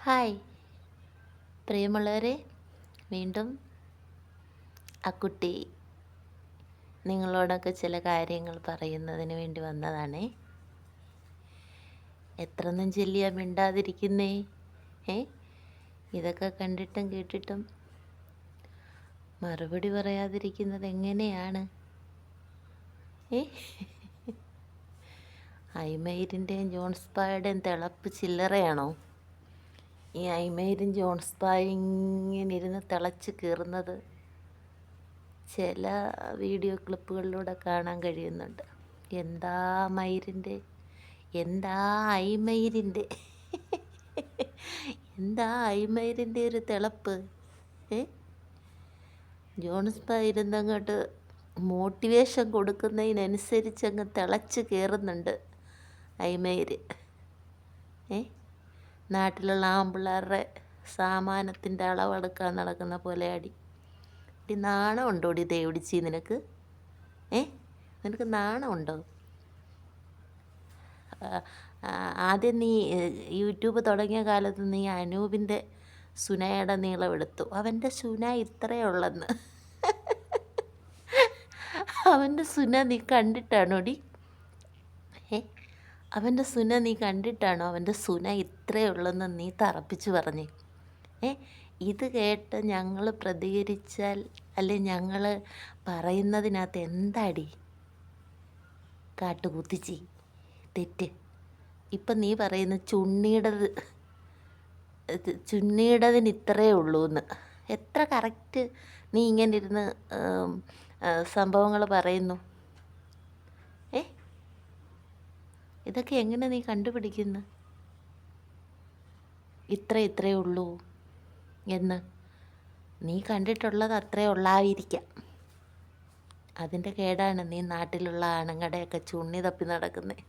Hi പ്രിയമുള്ളവരെ, വീണ്ടും ആ കുട്ടി നിങ്ങളോടൊക്കെ ചില കാര്യങ്ങൾ പറയുന്നതിന് വേണ്ടി വന്നതാണേ. എത്രന്നും ചൊല്ലിയാ മിണ്ടാതിരിക്കുന്നേ? ഇതൊക്കെ കണ്ടിട്ടും കേട്ടിട്ടും മറുപടി പറയാതിരിക്കുന്നത് എങ്ങനെയാണ്? ഐമൈരിൻ്റെയും ജോൺസ്പായുടെയും തിളപ്പ് ചില്ലറയാണോ? ഈ ഐമൈരും ജോൺസ്പായ ഇങ്ങനെ ഇരുന്ന് തിളച്ച് കയറുന്നത് ചില വീഡിയോ ക്ലിപ്പുകളിലൂടെ കാണാൻ കഴിയുന്നുണ്ട്. എന്താ മയിരിൻ്റെ, എന്താ ഐമയിരിൻ്റെ, എന്താ ഐമയിരിൻ്റെ ഒരു തിളപ്പ്! ജോൺസ്പാ ഇരുന്നങ്ങോട്ട് മോട്ടിവേഷൻ കൊടുക്കുന്നതിനനുസരിച്ചങ്ങ് തിളച്ച് കയറുന്നുണ്ട് ഐമയിര്. നാട്ടിലുള്ള ആമ്പിള്ളേരുടെ സാമാനത്തിൻ്റെ അളവെടുക്കാൻ നടക്കുന്ന പോലെ അടി. നാണം ഉണ്ടോടി ദേവിടിച്ചി നിനക്ക്? നിനക്ക് നാണമുണ്ടോ? ആദ്യം നീ യൂട്യൂബ് തുടങ്ങിയ കാലത്ത് നീ അനൂപിൻ്റെ സുനയുടെ നീളം എടുത്തു. അവൻ്റെ സുന ഇത്രയേ ഉള്ളെന്ന്. അവൻ്റെ സുന നീ കണ്ടിട്ടാണോടി? അവൻ്റെ സുന നീ കണ്ടിട്ടാണോ അവൻ്റെ സുന ഇത്രയേ ഉള്ളെന്ന് നീ തറപ്പിച്ച് പറഞ്ഞേ? ഇത് കേട്ട് ഞങ്ങൾ പ്രതികരിച്ചാൽ, അല്ലെ ഞങ്ങൾ പറയുന്നതിനകത്ത് എന്താടി കാട്ടുകുത്തിച്ചി തെറ്റ്? ഇപ്പം നീ പറയുന്ന ചുണ്ണീടതിന് ഇത്രയേ ഉള്ളൂ എന്ന്. എത്ര കറക്റ്റ് നീ ഇങ്ങനെ ഇരുന്ന് സംഭവങ്ങൾ പറയുന്നു. ഇതൊക്കെ എങ്ങനെ നീ കണ്ടുപിടിക്കുന്നു ഇത്രയേ ഉള്ളൂ എന്ന്? നീ കണ്ടിട്ടുള്ളത് അത്രയേ ഉള്ളായിരിക്കാം. അതിൻ്റെ കേടാണ് നീ നാട്ടിലുള്ള ആണുങ്ങളുടെയൊക്കെ ചുണ്ണി തപ്പി നടക്കുന്നത്.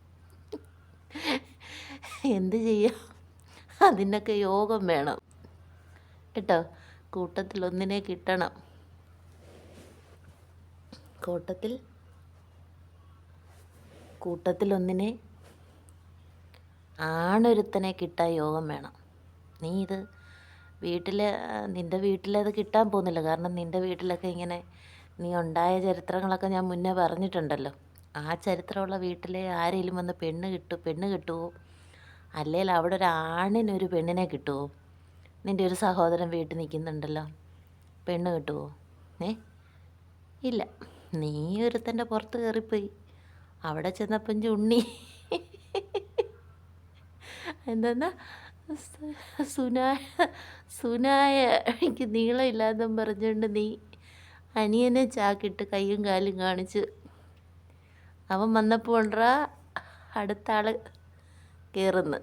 എന്ത് ചെയ്യാം, അതിനൊക്കെ യോഗം വേണം കേട്ടോ. കൂട്ടത്തിൽ ഒന്നിനെ കിട്ടണം. കൂട്ടത്തിൽ ഒന്നിനെ, ആണൊരുത്തനെ കിട്ടാൻ യോഗം വേണം. നീ ഇത് നിൻ്റെ വീട്ടിലത് കിട്ടാൻ പോകുന്നില്ല. കാരണം നിൻ്റെ വീട്ടിലൊക്കെ ഇങ്ങനെ നീ ഉണ്ടായ ചരിത്രങ്ങളൊക്കെ ഞാൻ മുന്നേ പറഞ്ഞിട്ടുണ്ടല്ലോ. ആ ചരിത്രമുള്ള വീട്ടിലെ ആരെങ്കിലും വന്ന് പെണ്ണ് കിട്ടുമോ? അല്ലെങ്കിൽ അവിടെ ഒരു ആണിനൊരു പെണ്ണിനെ കിട്ടുമോ? നിൻ്റെ ഒരു സഹോദരൻ വീട്ടിൽ നിൽക്കുന്നുണ്ടല്ലോ, പെണ്ണ് കിട്ടുമോ? ഇല്ല. നീ ഒരുത്തൻ്റെ പുറത്ത് കയറിപ്പോയി. അവിടെ ചെന്നപ്പം ചുണ്ണി എന്താ സുനായ എനിക്ക് നീളമില്ലാതെന്ന് പറഞ്ഞുകൊണ്ട് നീ അനിയനെ ചാക്കിട്ട് കയ്യും കാലും കാണിച്ച് അവൻ വന്നപ്പോൾ കൊണ്ടാ അടുത്ത ആൾ കയറുന്നു.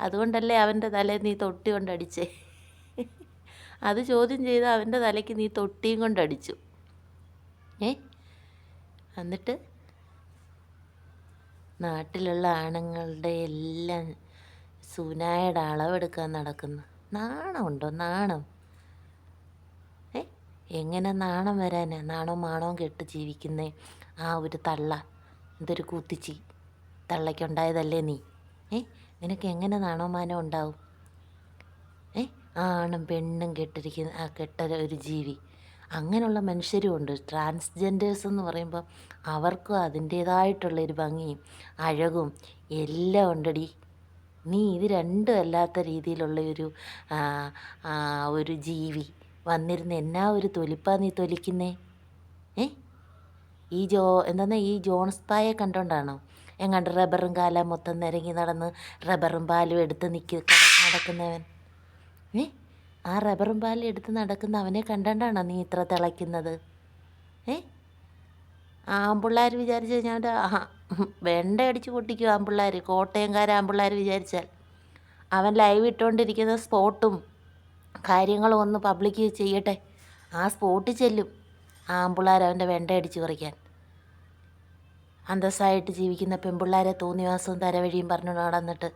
അതുകൊണ്ടല്ലേ അവൻ്റെ തലയിൽ നീ തൊട്ടി കൊണ്ടടിച്ചേ? അത് ചോദ്യം ചെയ്ത് അവൻ്റെ തലയ്ക്ക് നീ തൊട്ടിയും കൊണ്ടടിച്ചു. എന്നിട്ട് നാട്ടിലുള്ള ആണുങ്ങളുടെ എല്ലാം സുനായുടെ അളവെടുക്കാൻ നടക്കുന്നു. നാണമുണ്ടോ? നാണം? എങ്ങനെ നാണം വരാനാ? നാണവും മാണവും കെട്ട് ജീവിക്കുന്നേ ആ ഒരു തള്ള. എന്തൊരു കൂത്തിച്ചി തള്ളയ്ക്കുണ്ടായതല്ലേ നീ? നിനക്ക് എങ്ങനെ നാണവും മാനവും ഉണ്ടാവും? ആണും പെണ്ണും കെട്ടിരിക്കുന്ന ആ കെട്ട ഒരു ജീവി. അങ്ങനെയുള്ള മനുഷ്യരും ഉണ്ട്. ട്രാൻസ്ജെൻഡേഴ്സ് എന്ന് പറയുമ്പോൾ അവർക്കും അതിൻ്റേതായിട്ടുള്ളൊരു ഭംഗിയും അഴകും എല്ലാം ഉണ്ടടി. നീ ഇത് രണ്ടും അല്ലാത്ത രീതിയിലുള്ള ഒരു ജീവി വന്നിരുന്ന് എന്നാ ഒരു തൊലിപ്പാ നീ തൊലിക്കുന്നേ? ഈ ജോൺസ്പായെ കണ്ടോണ്ടാണോ എങ്ങാണ്ട് റബ്ബറും കാല മൊത്തം നിരങ്ങി നടന്ന് റബ്ബറും പാലും എടുത്ത് നടക്കുന്നവൻ? ആ റബ്ബറും പാലും എടുത്ത് നടക്കുന്ന അവനെ കണ്ടോണ്ടാണോ നീ ഇത്ര തിളയ്ക്കുന്നത്? ആമ്പിള്ളേർ വിചാരിച്ച ഞാൻ വെണ്ട അടിച്ച് പൊട്ടിക്കും. ആമ്പിള്ളേർ, കോട്ടയംകാർ ആമ്പിള്ളേർ വിചാരിച്ചാൽ അവൻ ലൈവ് ഇട്ടുകൊണ്ടിരിക്കുന്ന സ്പോട്ടും കാര്യങ്ങളും ഒന്ന് പബ്ലിക് ചെയ്യട്ടെ. ആ സ്പോട്ടിൽ ചെല്ലും ആമ്പിള്ളേർ അവൻ്റെ വെണ്ട അടിച്ച് പറിക്കാൻ. അന്തസ്സായിട്ട് ജീവിക്കുന്ന പെൺപിള്ളേരെ തോന്നിവാസവും തരവഴിയും പറഞ്ഞു നടന്നിട്ട്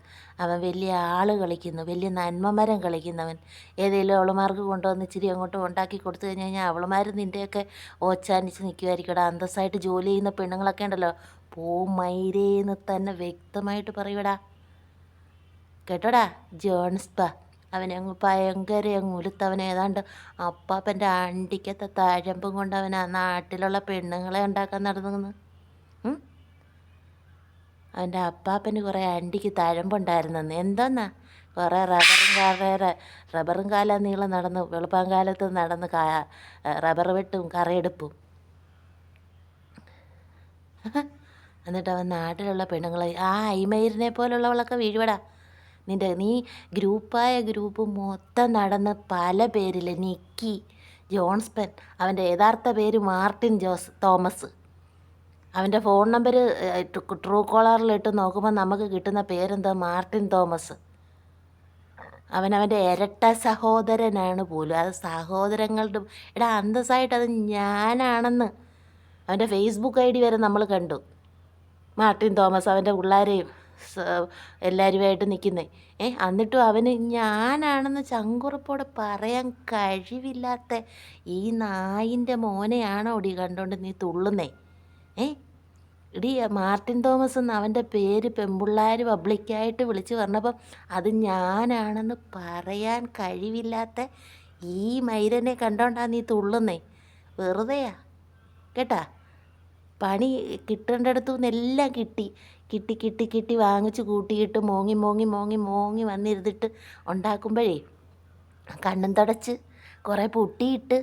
അവൻ വലിയ ആൾ കളിക്കുന്നു, വലിയ നന്മമരം കളിക്കുന്നവൻ. ഏതെങ്കിലും അവളുമാർക്ക് കൊണ്ടുവന്ന് ഇച്ചിരി അങ്ങോട്ട് ഉണ്ടാക്കി കൊടുത്തു കഴിഞ്ഞാൽ അവളുമാർ നിൻ്റെയൊക്കെ ഓച്ചാനിച്ച് നിൽക്കുമായിരിക്കടാ. അന്തസ്സായിട്ട് ജോലി ചെയ്യുന്ന പെണ്ണുങ്ങളൊക്കെ ഉണ്ടല്ലോ, മൈരേന്ന് തന്നെ വ്യക്തമായിട്ട് പറയുവടാ. കേട്ടോടാ ജോൺസ്പ. അവനങ്ങ് ഭയങ്കര അങ്ങ് ഉലുത്തവൻ ഏതാണ്ട് അപ്പാപ്പൻ്റെ അണ്ടിക്കത്തെ തഴമ്പും കൊണ്ട് അവൻ ആ നാട്ടിലുള്ള പെണ്ണുങ്ങളെ ഉണ്ടാക്കാൻ നടന്നു. അവൻ്റെ അപ്പാപ്പന് കുറേ അണ്ടിക്ക് തഴമ്പുണ്ടായിരുന്നെന്ന്. എന്തോന്നാ കുറേ റബ്ബറും കാല നീളം നടന്ന് വെളുപ്പാങ്കാലത്ത് നടന്ന് റബ്ബർ വെട്ടും കറയെടുപ്പും. എന്നിട്ട് അവൻ നാട്ടിലുള്ള പെണ്ണുങ്ങളെ ഐമയിരിനെ പോലുള്ളവളൊക്കെ വീഴുവടാ. നീ ഗ്രൂപ്പ് മൊത്തം നടന്ന് പല പേരിൽ നിക്കി ജോൺസ്പൻ. അവൻ്റെ യഥാർത്ഥ പേര് മാർട്ടിൻ തോമസ്. അവൻ്റെ ഫോൺ നമ്പർ ട്രൂ കോളറിലിട്ട് നോക്കുമ്പോൾ നമുക്ക് കിട്ടുന്ന പേരെന്താ? Martin Thomas. അവൻ്റെ ഇരട്ട സഹോദരനാണ് പോലും. അത് സഹോദരങ്ങളുടെ അന്തസ്സായിട്ട് അത് ഞാനാണെന്ന് അവൻ്റെ ഫേസ്ബുക്ക് ID വരെ നമ്മൾ കണ്ടു. മാർട്ടിൻ തോമസ് അവൻ്റെ പിള്ളേരെയും എല്ലാവരുമായിട്ട് നിൽക്കുന്നേ. എന്നിട്ടും അവന് ഞാനാണെന്ന് ചങ്കുറപ്പോടെ പറയാൻ കഴിവില്ലാത്ത ഈ നായിൻ്റെ മോനെയാണോ ഇടി കണ്ടോണ്ട് നീ തുള്ളുന്നേ? ഇടി മാർട്ടിൻ തോമസ് എന്ന് അവൻ്റെ പേര് പെൺപിള്ളേർ പബ്ലിക്കായിട്ട് വിളിച്ച് പറഞ്ഞപ്പം അത് ഞാനാണെന്ന് പറയാൻ കഴിവില്ലാത്ത ഈ മൈരനെ കണ്ടോണ്ടാ നീ തുള്ളുന്നേ? വെറുതെയാ കേട്ടാ. പണി കിട്ടേണ്ടടുത്തു നിന്നെല്ലാം കിട്ടി വാങ്ങിച്ച് കൂട്ടിയിട്ട് മോങ്ങി വന്നിരുന്നിട്ട് ഉണ്ടാക്കുമ്പോഴേ കണ്ണും തുടച്ച് കുറേ പൊട്ടിയിട്ട്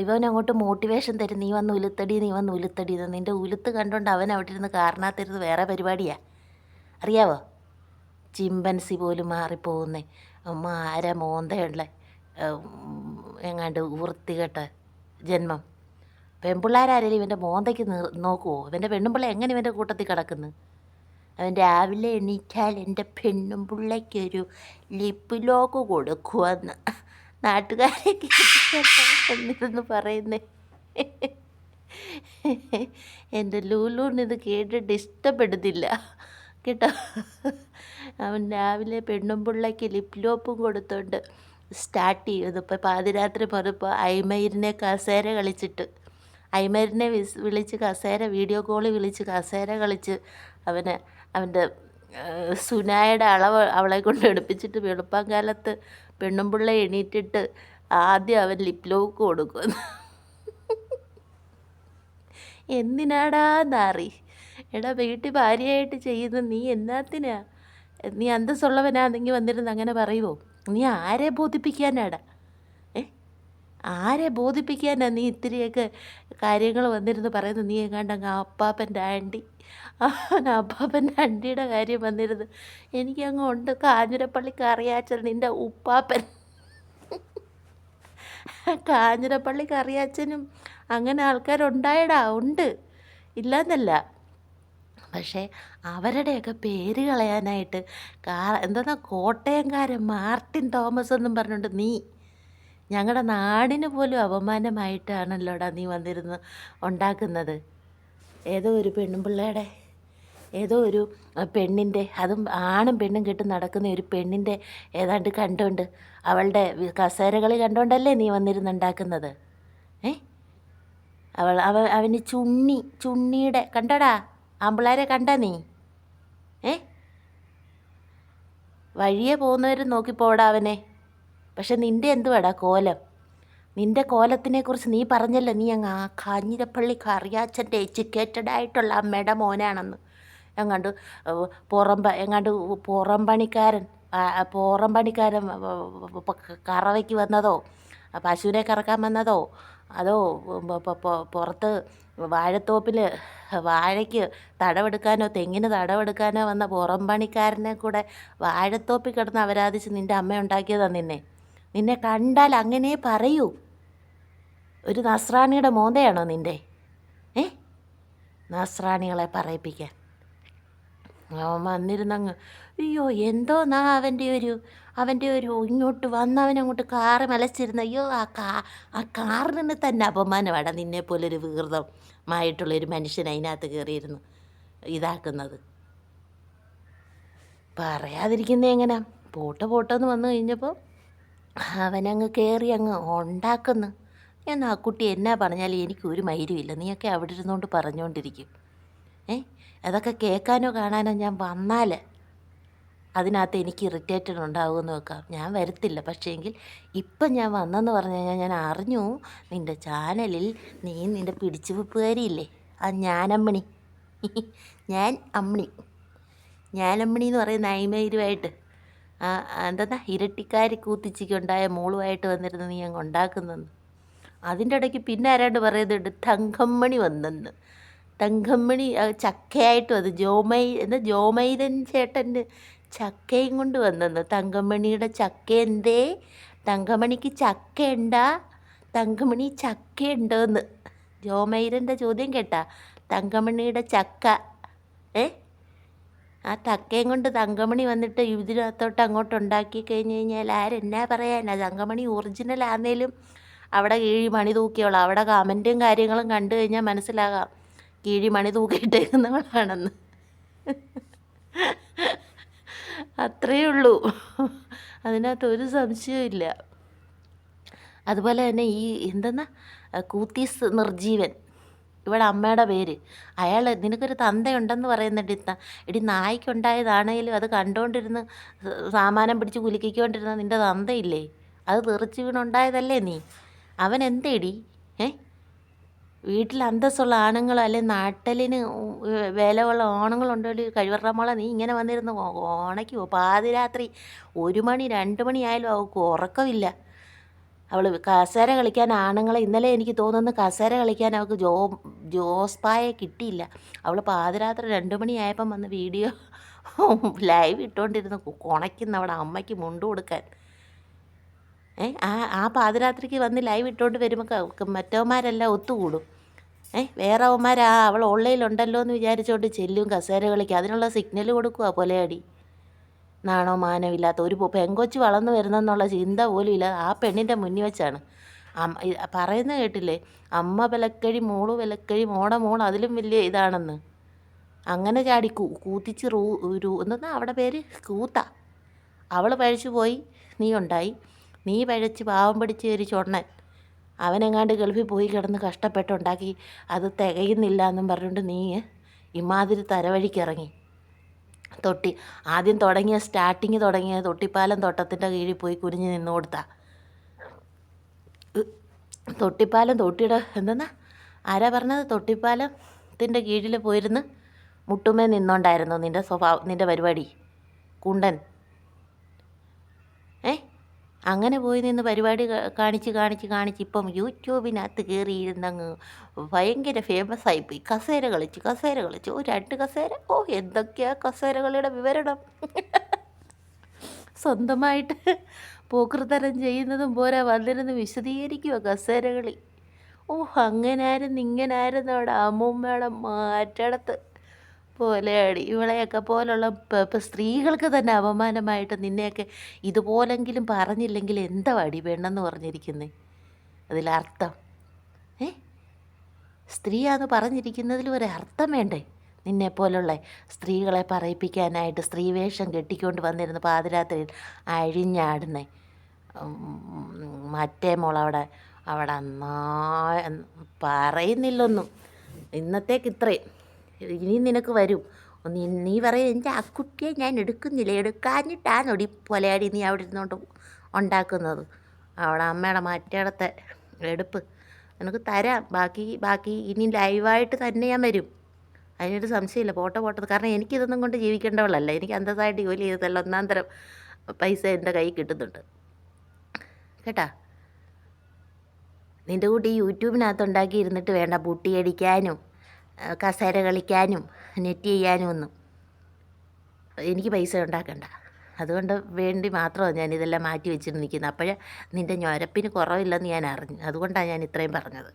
ഇവനങ്ങോട്ട് മോട്ടിവേഷൻ തരും. നീ വന്ന് ഉലുത്തടി എന്ന്. നിൻ്റെ ഉലുത്ത് കണ്ടുകൊണ്ട് അവൻ അവിടെ ഇരുന്ന് കാരണത്തിരുന്ന് വേറെ പരിപാടിയാ. അറിയാവോ? ചിമ്പൻസി പോലും മാറിപ്പോകുന്നേ. ആരാ മോന്തയുള്ള എങ്ങാണ്ട് വൃത്തികെട്ട ജന്മം. പെൺപിള്ളേരാരെങ്കിലും ഇവൻ്റെ മോന്തയ്ക്ക് നോക്കുമോ? ഇവൻ്റെ പെണ്ണുമ്പിള്ള എങ്ങനെ ഇവൻ്റെ കൂട്ടത്തിൽ കിടക്കുന്നു? അവൻ രാവിലെ എണീറ്റാൽ എൻ്റെ പെണ്ണുമ്പിള്ളയ്ക്കൊരു ലിപ്പ് ലോക്ക് കൊടുക്കുമെന്ന് നാട്ടുകാരെ എന്നിരുന്ന് പറയുന്നേ. എൻ്റെ ലൂലൂണിത് കേട്ടിട്ട് ഇഷ്ടപ്പെടുന്നില്ല കേട്ടോ. അവൻ രാവിലെ പെണ്ണുമ്പിള്ളയ്ക്ക് ലിപ് ലോപ്പും കൊടുത്തോണ്ട് സ്റ്റാർട്ട് ചെയ്യും. ഇപ്പോൾ പാതിരാത്രി പോയപ്പോൾ ഐമയിരിനെ കസേര കളിച്ചിട്ട് ഐമരിനെ വിളിച്ച് വീഡിയോ കോളിൽ വിളിച്ച് കസേര കളിച്ച് അവൻ്റെ സുനായുടെ അവളെ കൊണ്ട് എടുപ്പിച്ചിട്ട് വെളുപ്പാങ്കാലത്ത് പെണ്ണുമ്പിള്ള എണീറ്റിട്ട് ആദ്യം അവൻ ലിപ് ലോക്ക് കൊടുക്കും. എന്തിനാടാ നാറി? വീട്ടിൽ ഭാര്യയായിട്ട് ചെയ്യുന്ന നീ എന്നാത്തിനാ? നീ അന്തസ്സുള്ളവനാണെങ്കിൽ വന്നിരുന്ന് അങ്ങനെ പറയുമോ? നീ ആരെ ബോധിപ്പിക്കാനാടാ? ആരെ ബോധിപ്പിക്കാനാ നീ ഇത്തിരിയൊക്കെ കാര്യങ്ങൾ വന്നിരുന്ന് പറയുന്നത്? നീ എങ്ങാണ്ടങ്ങ് അപ്പാപ്പൻ്റെ ആൻറ്റിയുടെ കാര്യം വന്നിരുന്ന് എനിക്കങ്ങ് ഉണ്ട്. കാഞ്ഞിരപ്പള്ളിക്ക് അറിയാച്ചൻ നിൻ്റെ ഉപ്പാപ്പൻ. കാഞ്ഞിരപ്പള്ളിക്ക് അറിയാച്ചനും അങ്ങനെ ആൾക്കാരുണ്ടായടാ, ഉണ്ട്, ഇല്ലയെന്നല്ല. പക്ഷേ അവരുടെയൊക്കെ പേര് കളയാനായിട്ട് എന്താ കോട്ടയംകാരൻ മാർട്ടിൻ തോമസ് എന്നും പറഞ്ഞുകൊണ്ട് നീ ഞങ്ങളുടെ നാടിന് പോലും അപമാനമായിട്ടാണല്ലോടാ നീ വന്നിരുന്ന് ഉണ്ടാക്കുന്നത്. ഏതോ ഒരു പെണ്ണുമ്പിള്ളയുടെ ഏതോ ഒരു പെണ്ണിൻ്റെ, അതും ആണും പെണ്ണും കെട്ടി നടക്കുന്ന ഒരു പെണ്ണിൻ്റെ ഏതാണ്ട് കണ്ടുകൊണ്ട് അവളുടെ കസേരകളി കണ്ടുകൊണ്ടല്ലേ നീ വന്നിരുന്നുണ്ടാക്കുന്നത്? അവന് ചുണ്ണിയുടെ കണ്ടടാ? ആമ്പിള്ളേരെ കണ്ടാ നീ? വഴിയെ പോകുന്നവർ നോക്കിപ്പോടാ അവനെ. പക്ഷെ നിൻ്റെ എന്തുവാടാ കോലം? നിൻ്റെ കോലത്തിനെക്കുറിച്ച് നീ പറഞ്ഞല്ലോ, നീ അങ്ങ് ആ കാഞ്ഞിരപ്പള്ളിക്ക് അറിയാച്ചൻ്റെ എഡ്യൂക്കേറ്റഡ് ആയിട്ടുള്ള അമ്മയുടെ മോനാണെന്ന്. എങ്ങാണ്ട് പുറം പണിക്കാരൻ കറവയ്ക്ക് വന്നതോ, പശുവിനെ കറക്കാൻ വന്നതോ, അതോ പുറത്ത് വാഴത്തോപ്പിൽ വാഴയ്ക്ക് തടവെടുക്കാനോ തെങ്ങിന് തടവെടുക്കാനോ വന്ന പുറം പണിക്കാരനെ കൂടെ വാഴത്തോപ്പിൽ കിടന്ന് അപരാധിച്ച് നിൻ്റെ അമ്മ ഉണ്ടാക്കിയതാണ് നിന്നെ കണ്ടാൽ അങ്ങനെ പറയൂ. ഒരു നസ്രാണിയുടെ മോന്തയാണോ നിൻ്റെ? നസ്രാണികളെ പറയിപ്പിക്കാൻ അവൻ വന്നിരുന്നങ്ങ് അയ്യോ എന്തോന്നാ അവൻ്റെ ഒരു ഇങ്ങോട്ട് വന്നവനങ്ങോട്ട് കാറ് മലച്ചിരുന്ന അയ്യോ ആ കാറിന് തന്നെ അപമാനമാണ് നിന്നെപ്പോലൊരു വികൃതമായിട്ടുള്ളൊരു മനുഷ്യൻ അതിനകത്ത് കയറിയിരുന്നു ഇതാക്കുന്നത്. പറയാതിരിക്കുന്നത് എങ്ങനെ? പോട്ടെന്ന് വന്നു കഴിഞ്ഞപ്പോൾ അവനങ്ങ് കയറി അങ്ങ് ഉണ്ടാക്കുന്നു. എന്നാൽ ആ കുട്ടി എന്നാ പറഞ്ഞാലും എനിക്കൊരു മൈരുമില്ല. നീയൊക്കെ അവിടെ ഇരുന്നുകൊണ്ട് പറഞ്ഞുകൊണ്ടിരിക്കും. അതൊക്കെ കേൾക്കാനോ കാണാനോ ഞാൻ വന്നാൽ അതിനകത്ത് എനിക്ക് ഇറിറ്റേറ്റഡ് ഉണ്ടാകുമെന്ന് വെക്കാം. ഞാൻ വരത്തില്ല. പക്ഷേങ്കിൽ ഇപ്പം ഞാൻ വന്നെന്ന് പറഞ്ഞു കഴിഞ്ഞാൽ ഞാൻ അറിഞ്ഞു നിൻ്റെ ചാനലിൽ നീ നിൻ്റെ പിടിച്ചുവെപ്പുകാരിയില്ലേ, ആ ഞാനമ്മണി ഞാൻ അമ്മിണി ഞാനമ്മിണി എന്ന് പറയുന്ന അയിമയിലുമായിട്ട് ആ എന്താ ഇരട്ടിക്കാരി കൂത്തിച്ചിക്കുണ്ടായ മോളുമായിട്ട് വന്നിരുന്ന് നീ അങ്ങ് ഉണ്ടാക്കുന്നെന്ന്. അതിൻ്റെ ഇടയ്ക്ക് പിന്നെ ആരാണ്ട് പറയുന്നുണ്ട് തങ്കമ്മണി വന്നെന്ന്. തങ്കമ്മണി ചക്കയായിട്ട് വന്നു. ജോമൈരൻ ചേട്ടൻ്റെ ചക്കയും കൊണ്ട് വന്നെന്ന്. തങ്കമണിയുടെ ചക്ക എന്തേ, തങ്കമണിക്ക് ചക്ക ഉണ്ടാ, തങ്കമണി ചക്ക ഉണ്ടോയെന്ന് ജോമൈരൻ്റെ ചോദ്യം കേട്ടാ. തങ്കമണിയുടെ ചക്ക ആ ചക്കയും കൊണ്ട് തങ്കമണി വന്നിട്ട് ഇതിനകത്തോട്ട് അങ്ങോട്ട് ഉണ്ടാക്കി കഴിഞ്ഞ് കഴിഞ്ഞാൽ ആരെന്നാ പറയാനാ. തങ്കമണി ഒറിജിനൽ ആന്നേലും അവിടെ കീഴി മണി തൂക്കിയോളാം. അവിടെ കമൻറ്റും കാര്യങ്ങളും കണ്ടു കഴിഞ്ഞാൽ മനസ്സിലാകാം കീഴി മണി തൂക്കിയിട്ടേക്കുന്നവളാണെന്ന്. അത്രയേ ഉള്ളൂ, അതിനകത്ത് ഒരു സംശയവും ഇല്ല. അതുപോലെ തന്നെ ഈ എന്തെന്നാ കൂത്തീസ് നിർജീവൻ, ഇവിടെ അമ്മയുടെ പേര്, അയാൾ നിനക്കൊരു തന്തയുണ്ടെന്ന് പറയുന്നുണ്ട്. എടി നായ്ക്കുണ്ടായതാണേലും അത് കണ്ടുകൊണ്ടിരുന്ന് സാമാനം പിടിച്ച് കുലുക്കിക്കൊണ്ടിരുന്ന നിൻ്റെ തന്തയില്ലേ, അത് തെറിച്ച് വീണുണ്ടായതല്ലേ നീ. അവൻ എന്തേടി വീട്ടിൽ അന്തസ്സുള്ള ആണുങ്ങൾ അല്ലെ നാട്ടലിന് വിലയുള്ള ആണുങ്ങളുണ്ടല്ലോ കഴിവറമോളെ, നീ ഇങ്ങനെ വന്നിരുന്ന് ഉണയ്ക്കുമോ? പാതിരാത്രി 1 മണി 2 മണി ആയാലും അവൾക്ക് ഉറക്കമില്ല. അവൾ കസേര കളിക്കാൻ ആണുങ്ങളെ, ഇന്നലെ എനിക്ക് തോന്നുന്നു കസേര കളിക്കാൻ അവൾക്ക് ജോസ്പായെ കിട്ടിയില്ല. അവൾ പാതിരാത്രി 2 മണിയായപ്പം വന്ന് വീഡിയോ ലൈവ് ഇട്ടുകൊണ്ടിരുന്ന് കുണയ്ക്കുന്ന അവിടെ അമ്മയ്ക്ക് മുണ്ട് കൊടുക്കാൻ. ആ പാതിരാത്രിക്ക് വന്ന് ലൈവ് ഇട്ടുകൊണ്ട് വരുമ്പോൾ മറ്റവന്മാരെല്ലാം ഒത്തുകൂടും. വേറെ അവന്മാരാ അവൾ ഓൺലൈനിലുണ്ടല്ലോ എന്ന് വിചാരിച്ചുകൊണ്ട് ചെല്ലും കസേര കളിക്കുക. അതിനുള്ള സിഗ്നൽ കൊടുക്കുക പൊലയടി. നാണോ മാനമില്ലാത്ത ഒരു പെങ്കൊച്ച് വളർന്നു വരുന്നെന്നുള്ള ചിന്ത പോലും ഇല്ല. ആ പെണ്ണിൻ്റെ മുന്നിൽ വെച്ചാണ് പറയുന്നത് കേട്ടില്ലേ, അമ്മ വിലക്കഴി മോള് വിലക്കഴി മോൾ അതിലും വലിയ ഇതാണെന്ന്. അങ്ങനെ ചാടി കൂത്തിച്ച് എന്താ അവിടെ പേര് കൂത്ത. അവൾ പഴിച്ചു പോയി, നീ ഉണ്ടായി. നീ പഴച്ച് പാവം പിടിച്ച ഒരു ചൊണ്ണൻ അവനെങ്ങാണ്ട് ഗൾഫിൽ പോയി കിടന്ന് കഷ്ടപ്പെട്ടുണ്ടാക്കി അത് തികയുന്നില്ല എന്നും പറഞ്ഞുകൊണ്ട് നീ ഇമാതിരി തരവഴിക്കിറങ്ങി. ആദ്യം സ്റ്റാർട്ടിങ് തുടങ്ങിയ തൊട്ടിപ്പാലം തോട്ടത്തിൻ്റെ കീഴിൽ പോയി കുനിഞ്ഞ് നിന്ന് കൊടുത്താ. തൊട്ടിയുടെ എന്തെന്നാ ആരാ പറഞ്ഞത്, തൊട്ടിപ്പാലത്തിൻ്റെ കീഴിൽ പോയിരുന്ന് മുട്ടുമേ നിന്നോണ്ടായിരുന്നു നിൻ്റെ പരിപാടി കുണ്ടൻ. അങ്ങനെ പോയി നിന്ന് പരിപാടി കാണിച്ച് ഇപ്പം യൂട്യൂബിനകത്ത് കയറിയിരുന്നങ്ങ് ഭയങ്കര ഫേമസ് ആയിപ്പോയി. കസേര കളിച്ച് 2 കസേര, എന്തൊക്കെയാ കസേര കളിയുടെ വിവരണം. സ്വന്തമായിട്ട് പോക്കൃതരം ചെയ്യുന്നതും പോരാ വന്നിരുന്ന് വിശദീകരിക്കുമോ കസേര കളി. അങ്ങനായിരുന്നു ഇങ്ങനായിരുന്നു അവിടെ അമ്മൂമ്മയുടെ മാറ്റടത്ത് പോലെയാടി. ഇവളെയൊക്കെ പോലുള്ള സ്ത്രീകൾക്ക് തന്നെ അപമാനമായിട്ട് നിന്നെയൊക്കെ ഇതുപോലെങ്കിലും പറഞ്ഞില്ലെങ്കിൽ എന്താ അടി പെണ്ണെന്ന് പറഞ്ഞിരിക്കുന്നേ. അതിലർത്ഥം സ്ത്രീയാന്ന് പറഞ്ഞിരിക്കുന്നതിൽ ഒരു അർത്ഥം വേണ്ടേ. നിന്നെപ്പോലുള്ള സ്ത്രീകളെ പറയിപ്പിക്കാനായിട്ട് സ്ത്രീവേഷം കെട്ടിക്കൊണ്ട് വന്നിരുന്ന പാതിരാത്രിയിൽ അഴിഞ്ഞാടുന്നേ മറ്റേ മോളവിടെ പറയുന്നില്ലൊന്നും. ഇന്നത്തേക്ക് ഇത്രയും. ഇനി നിനക്ക് വരും. നീ പറയും എൻ്റെ ആ കുട്ടിയെ ഞാൻ എടുക്കുന്നില്ല, എടുക്കാഞ്ഞിട്ടാണൊടി പൊലയാടി നീ അവിടെ ഇരുന്നോണ്ട് ഉണ്ടാക്കുന്നത്. അവിടെ അമ്മയുടെ മറ്റേടത്തെ എടുപ്പ് നിനക്ക് തരാം. ബാക്കി ഇനി ലൈവായിട്ട് തന്നെ ഞാൻ വരും, അതിനൊരു സംശയമില്ല. പോട്ടത്. കാരണം എനിക്കിതൊന്നും കൊണ്ട് ജീവിക്കേണ്ടവളല്ല. എനിക്ക് അന്തസ്സായിട്ട് ജോലി ചെയ്തതല്ല, 1-ാം തരം പൈസ എൻ്റെ കയ്യിൽ കിട്ടുന്നുണ്ട് കേട്ടാ. നിൻ്റെ കൂട്ടി യൂട്യൂബിനകത്ത് ഉണ്ടാക്കി ഇരുന്നിട്ട് വേണ്ട ബുട്ടി അടിക്കാനും കസേര കളിക്കാനും നെറ്റ് ചെയ്യാനും ഒന്നും. എനിക്ക് പൈസ ഉണ്ടാക്കണ്ട. അതുകൊണ്ട് വേണ്ടി മാത്രമാണ് ഞാനിതെല്ലാം മാറ്റി വെച്ചിട്ട് നിൽക്കുന്നത്. അപ്പോഴേ നിൻ്റെ ഞൊരപ്പിന് കുറവില്ലെന്ന് ഞാൻ അറിഞ്ഞു. അതുകൊണ്ടാണ് ഞാൻ ഇത്രയും പറഞ്ഞത്.